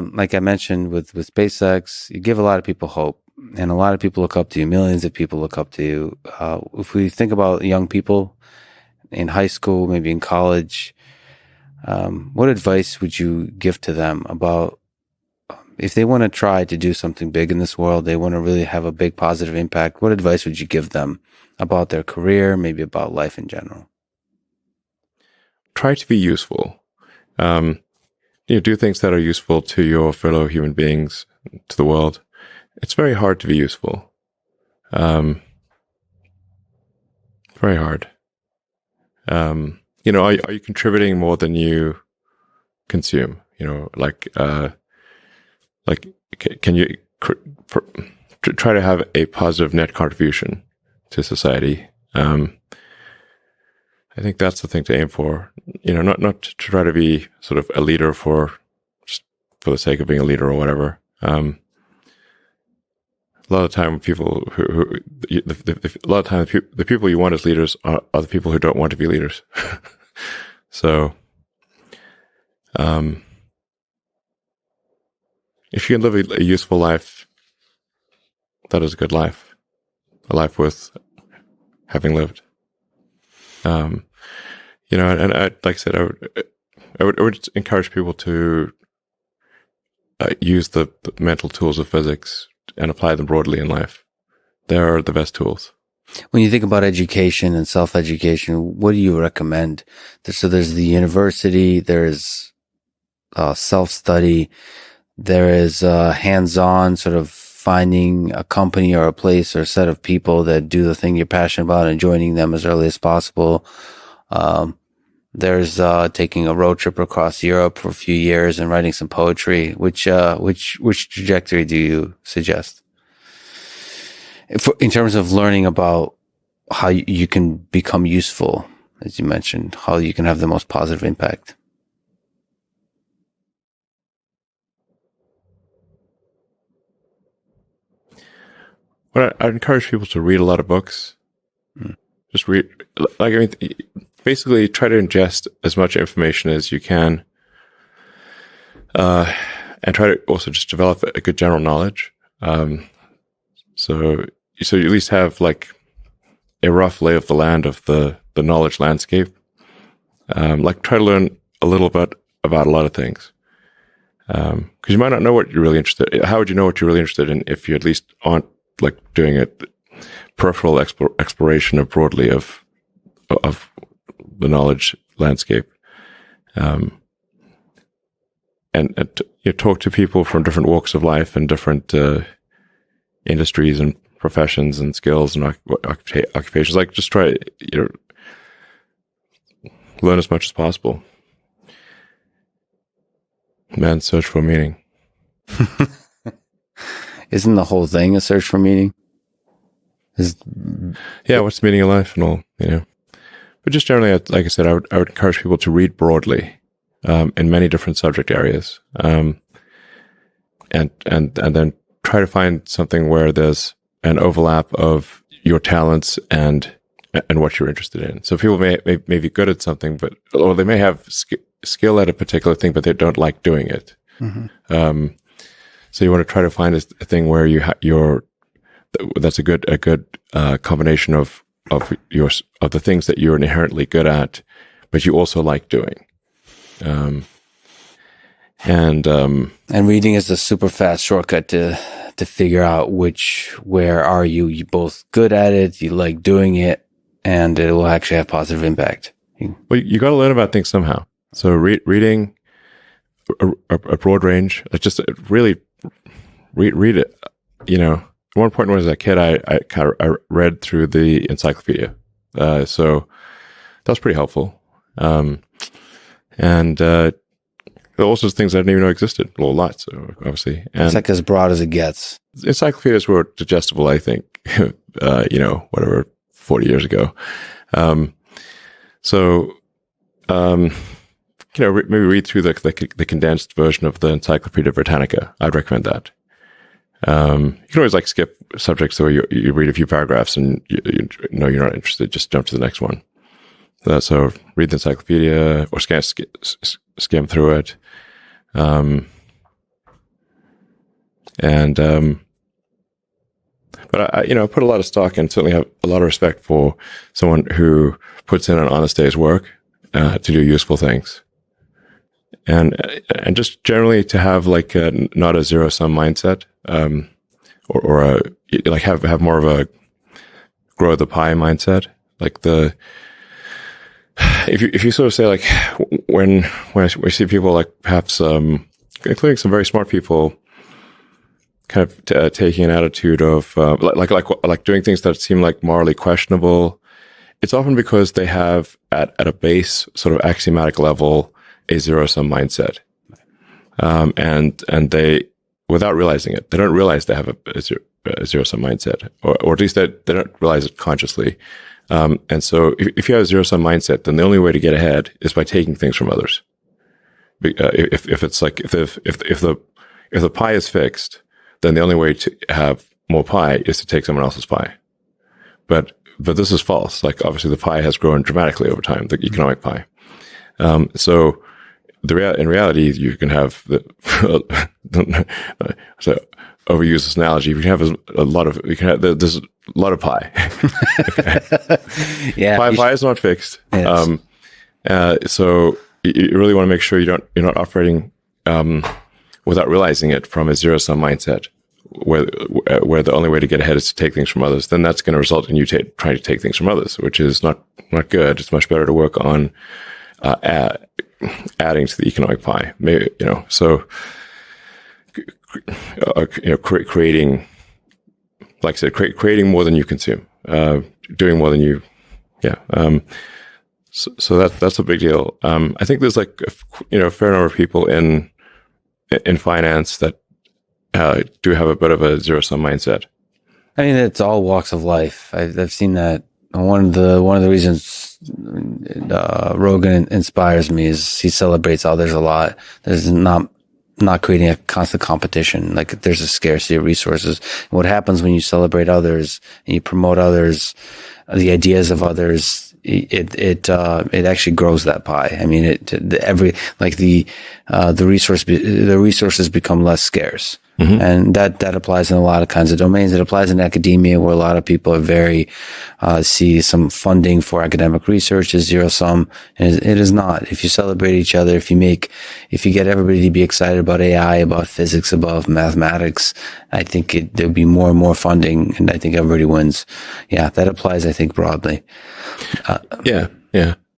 Like I mentioned with SpaceX, you give a lot of people hope, and a lot of people look up to you. Millions of people look up to you. If we think about young people in high school, maybe in college, what advice would you give to them about if they want to try to do something big in this world, they want to really have a big positive impact? What advice would you give them about their career, maybe about life in general? Try to be useful. Do things that are useful to your fellow human beings, to the world. It's very hard to be useful. Very hard. Are you contributing more than you consume? Can you try to have a positive net contribution to society? I think that's the thing to aim for. Not to try to be sort of a leader just for the sake of being a leader or whatever. A lot of the time, the people you want as leaders are the people who don't want to be leaders. So, if you can live a useful life, that is a good life, a life worth having lived. And like I said, I would encourage people to use the mental tools of physics and apply them broadly in life. They are the best tools. When you think about education and self-education, what do you recommend? So there's the university, there's self-study, there is hands-on, sort of finding a company or a place or a set of people that do the thing you're passionate about and joining them as early as possible. There's taking a road trip across Europe for a few years and writing some poetry. Which trajectory do you suggest? In terms of learning about how you can become useful, as you mentioned, how you can have the most positive impact. Well, I'd encourage people to read a lot of books. Just read, basically try to ingest as much information as you can, and try to also just develop a good general knowledge. So you at least have like a rough lay of the land of the knowledge landscape. Try to learn a little bit about a lot of things. Because you might not know what you're really interested in. How would you know what you're really interested in if you at least aren't like doing a peripheral exploration of broadly of the knowledge landscape? And you talk to people from different walks of life and different industries and professions and skills and occupations. Like, just try learn as much as possible. Man's search for meaning. Isn't the whole thing a search for meaning? Yeah, what's the meaning of life and all, But just generally, like I said, I would encourage people to read broadly, in many different subject areas, and then try to find something where there's an overlap of your talents and what you're interested in. So people may be good at something, or they may have skill at a particular thing, but they don't like doing it. Mm-hmm. So you want to try to find a thing where that's a good combination of the things that you're inherently good at, but you also like doing. And reading is a super fast shortcut to figure out where are you both good at it, you like doing it, and it will actually have positive impact. Well, you got to learn about things somehow. So reading a broad range, just really read it. At one point when I was a kid, I read through the encyclopedia. So that was pretty helpful. And there are also things I didn't even know existed. A lot, so obviously. And it's like as broad as it gets. Encyclopedias were digestible, I think, 40 years ago. Maybe read through the condensed version of the Encyclopedia Britannica. I'd recommend that. You can always skip subjects where you read a few paragraphs and you know you're not interested, just jump to the next one. So read the encyclopedia or skim through it. And but I put a lot of stock and certainly have a lot of respect for someone who puts in an honest day's work to do useful things, and just generally to have like not a zero sum mindset, or like have more of a grow the pie mindset. Like if you sort of say like when I see people like perhaps including some very smart people kind of taking an attitude of like doing things that seem like morally questionable, it's often because they have at a base sort of axiomatic level a zero sum mindset, and they, without realizing it, they don't realize they have a zero sum mindset, or at least they don't realize it consciously. And so if you have a zero sum mindset, then the only way to get ahead is by taking things from others. If it's like if the pie is fixed, then the only way to have more pie is to take someone else's pie. But this is false. Like obviously the pie has grown dramatically over time, the economic pie. So in reality, you can have so overuse this analogy. You can have there's a lot of pie. Yeah, pie is not fixed. Yes. So you really want to make sure you're not operating without realizing it from a zero sum mindset, where the only way to get ahead is to take things from others. Then that's going to result in you trying to take things from others, which is not good. It's much better to work on adding to the economic pie. Maybe, so creating, like I said, creating more than you consume, doing more than you, So that's a big deal. I think there's like a fair number of people in finance that do have a bit of a zero sum mindset. I mean, it's all walks of life. I've seen that. One of the reasons Rogan inspires me is he celebrates others a lot. There's not creating a constant competition. Like there's a scarcity of resources. And what happens when you celebrate others and you promote others, the ideas of others, it actually grows that pie. I mean, the resources become less scarce. Mm-hmm. And that applies in a lot of kinds of domains. It applies in academia, where a lot of people are see some funding for academic research as zero sum. And it is not. If you celebrate each other, if you get everybody to be excited about AI, about physics, about mathematics, I think there'll be more and more funding, and I think everybody wins. Yeah, that applies, I think, broadly. Yeah.